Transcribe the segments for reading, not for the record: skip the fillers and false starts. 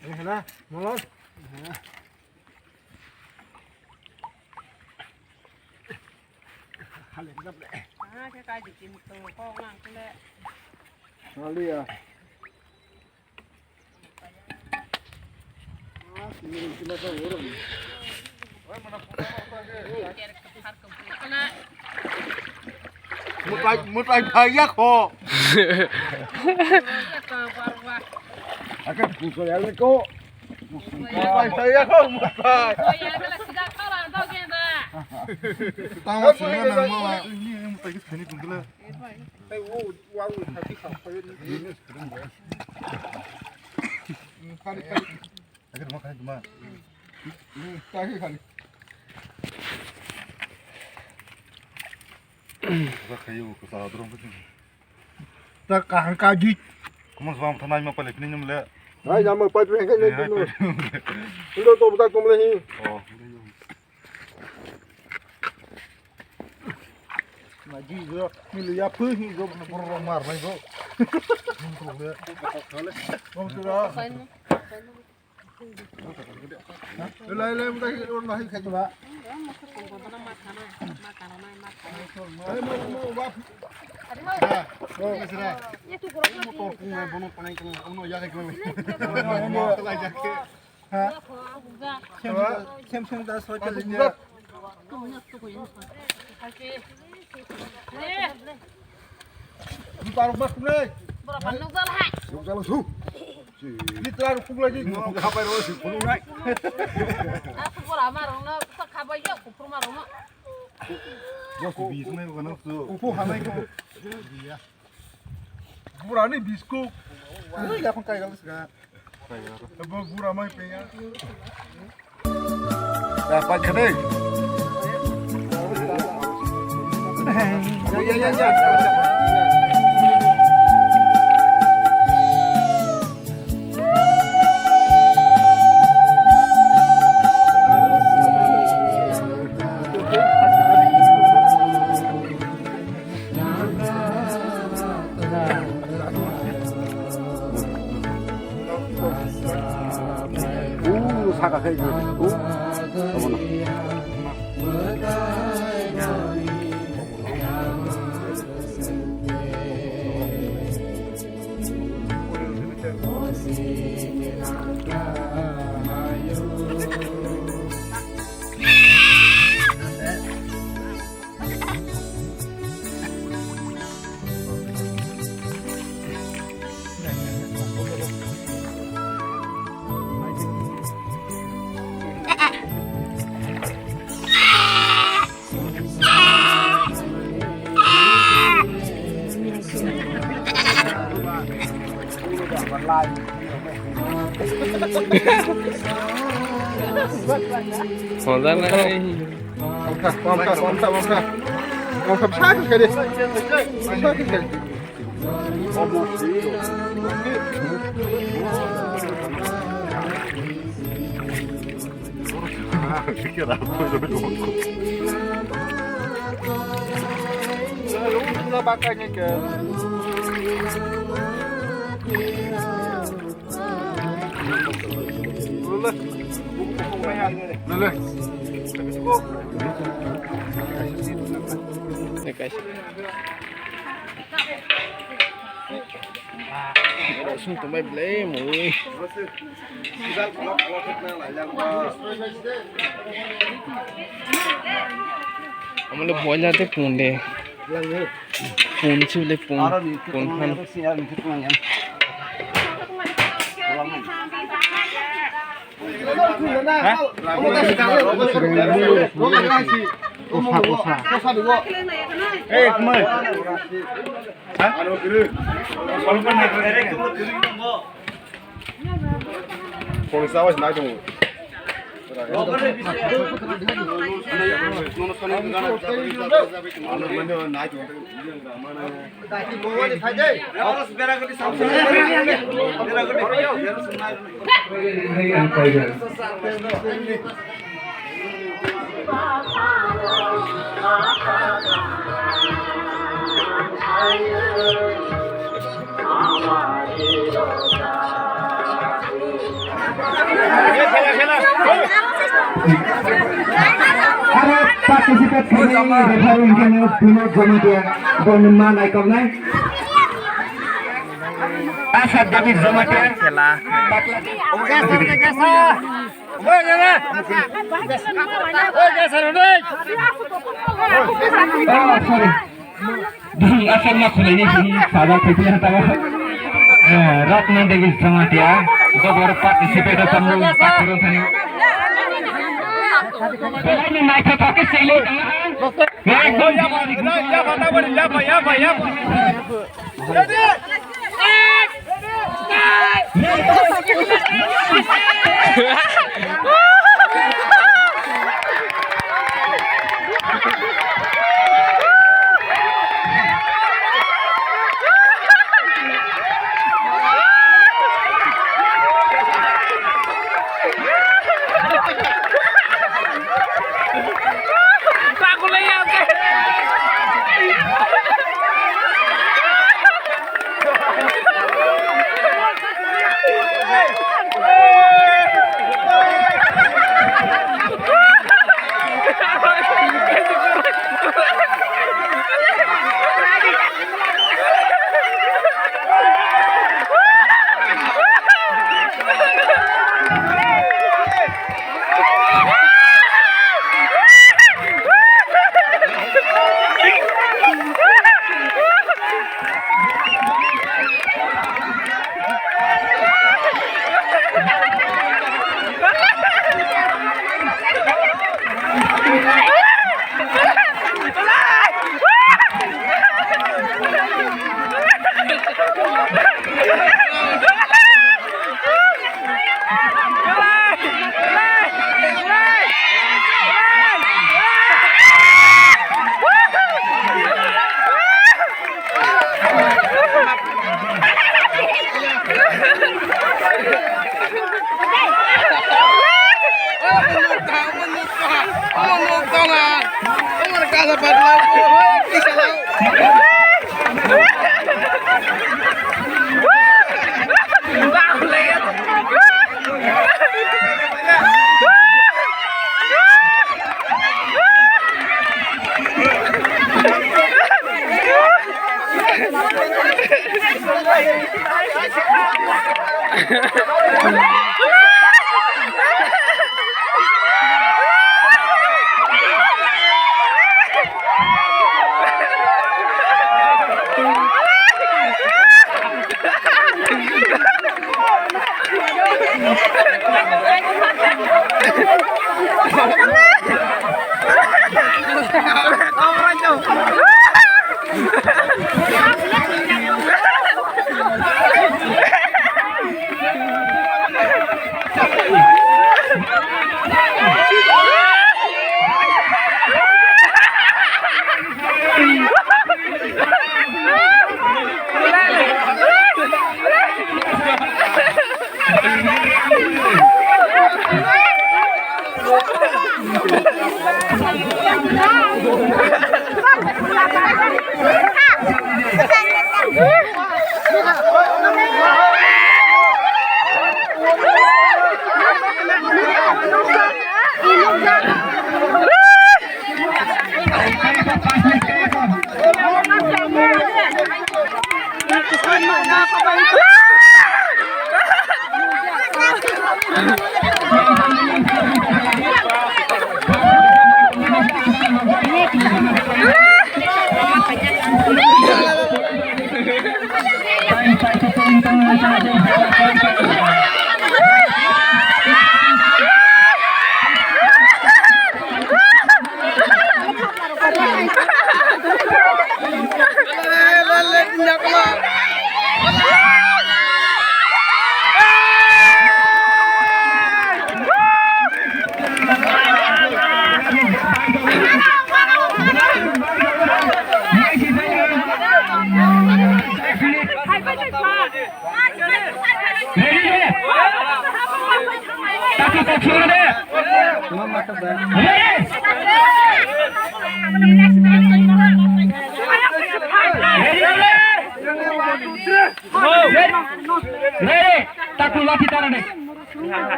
Ini na, mulon. Halin gấp lại. Cái cây thì chìm từ con ăn cái đấy. Nó đi à. Mình chỉ là cái ổ rồi. Một vài bài giác hồ. À cái củ sồi ăn cô. Một vài bài giác hồ, một vài. Tao mà xin nó nằm mà như em tay cái thằng này cũng được. Tay ô quăng thằng cái khẩu phải đi. Khai khai. Cái đó khai mà. Khai khai. Ra khai vô cái sao đó không biết. Ta càng cá gì? Kamu sebab tanah mau paling ini nyamle. Ay, jangan mau paling kan ni tu. Itu tu betul kamu lagi. Oh. Ngaji je, milu ya pun ni je berang mar ni je. Mungkin dia. Mungkin dah. Lai mudah nak khai coba. Ay, mau bap. Oh, mesra. Itu motor pun mai bono panai kan uno ya ke kau. Motor lagi ke. Ha? Sem dah soal ni. Di paruh mas kumle. Berapa nukal hai? Yok jalan su. Di terlalu kumle lagi. Mau kapai ro si kumle nai. Aku bola marong na tak kapai yo, kupur marong na. Yo ku bis mai ko na su. Ku hamai ko. Iya. Bura ni bis ko. Ya pun kai galis ga. अब बुरा मैं पे यार ya pak kene ya 사가 해주고 어머나 Còn ra này. Ông cầm sát cái đi. Sát cái. Cái đó tôi đâu có. Lúc nó bắt cái kìa. Sung tụi bay lấy mũi. Ông nó bỏ ra tới phun đi. Phun chứ lấy phun phun khăn. Eh, kemana? Hah? Polisi awas naik dong. Ada participate kami referee kami Vinod Jamatia Bonman Aikomnai Asad David Jamatia sorry asal nak kulai ni sahaja kita tahu Ratna David Jamatia Dobor participate kamu turun tadi Ini naik ke kaki sini.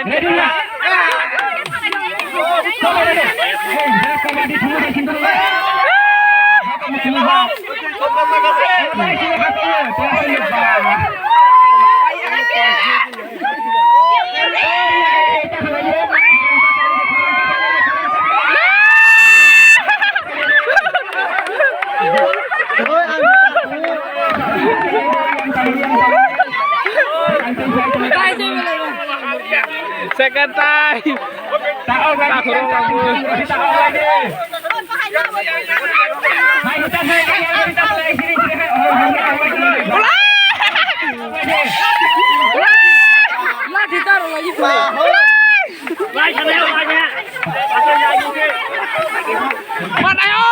Ready na? Kabadi thumai kintu. Second time. Tahu lagi. Tahu lagi. Hai kita sini. Lah ditaruh lagi. Mana yo? Mana yo?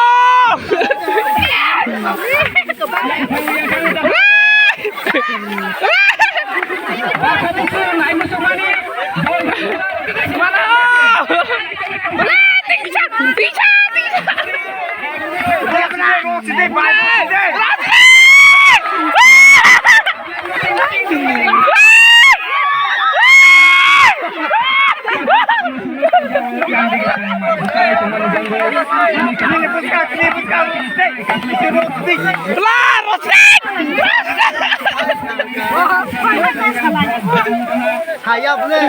Saya boleh.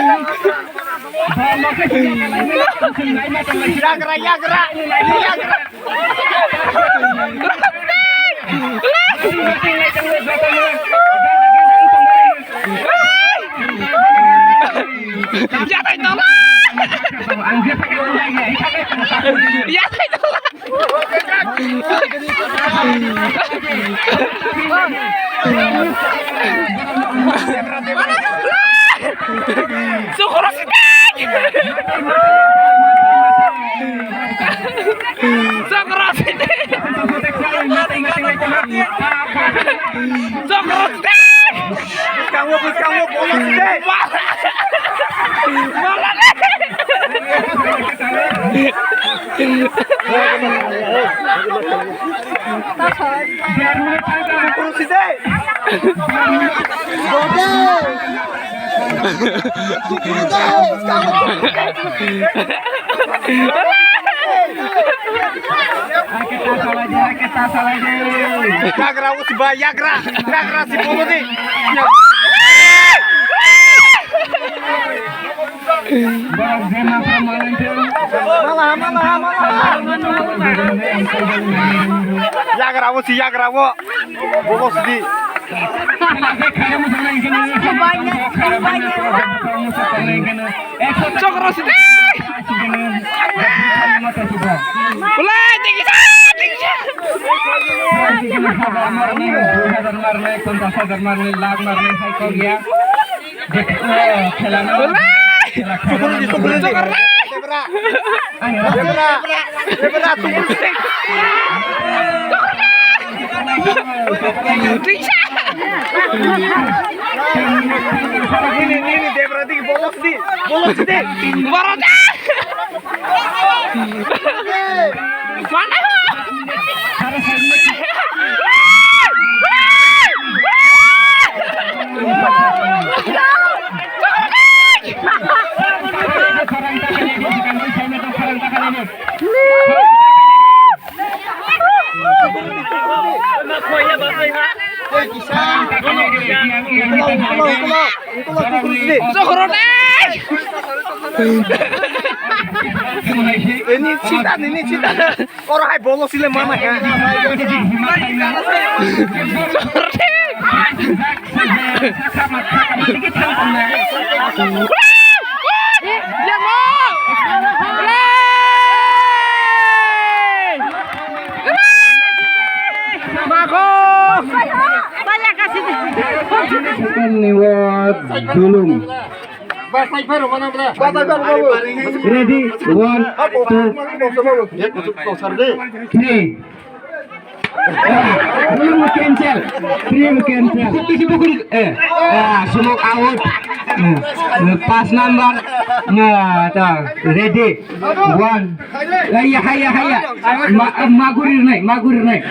Gerak. Yagra si ba yagra si bolo ni. Yagra bolo si. Ini Debrati bolos di. Mana? Ini cita. Orang hai bolos sile mama ya. Dulung. Ready, 1, 2, 3. Belum cancel. Semua out. Pas number. Ready, 1. Haya. Magurir naik.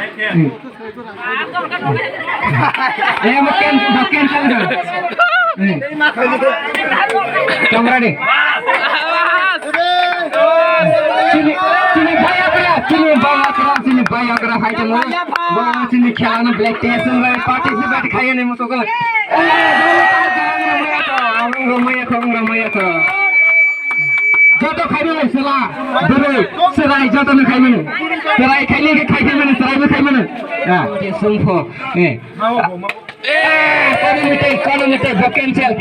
Ayo makan dah. Kamera ni. Sini bayar kera hai temu. Bang sini khialan black tea sungai participate kaya ni musuh kau. Ramai tu. Jatuh kaya ni selah. Dulu serai jatuh ni kaya mana? Serai kaya ni kaya mana? Serai ni kaya mana? Ya, sungguh. Economic cancel.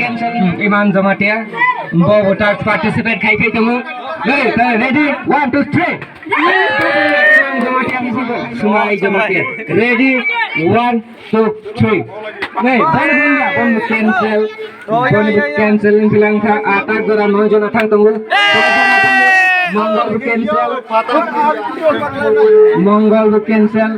Iman Jamatia. Bobo tak participate kaya temu. Ready? 1, 2, 3. Semua Jamatia. Ready? 1, 2, 3. Bon cancel. Bon cancel bilang ka atak dora 9 jona thang tunggu. Mongol cancel.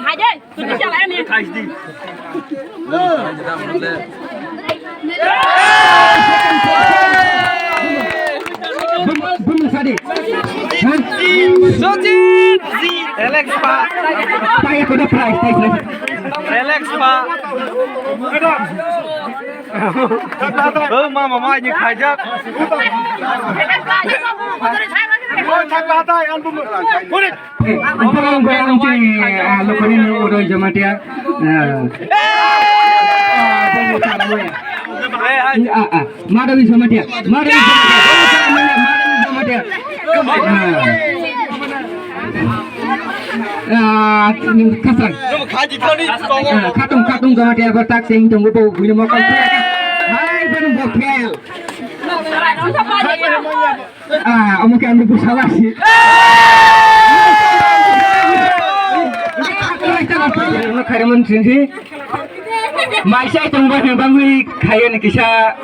Hai deh, sudah jalan nih. Belum tadi. Alex Pak. Saya sudah price. Alex Pak. Mama ini kajak. Barang sini lokoni udah Jamatia. Madawi Jamatia. Kasang. Katung Jamatia bertak sing tunggu tu punya makan tu. Hai belum bokel. Mungkin ambil pusawah sih. Kaya man sini. Maisha tunggu ni bangui kaya ni kisah.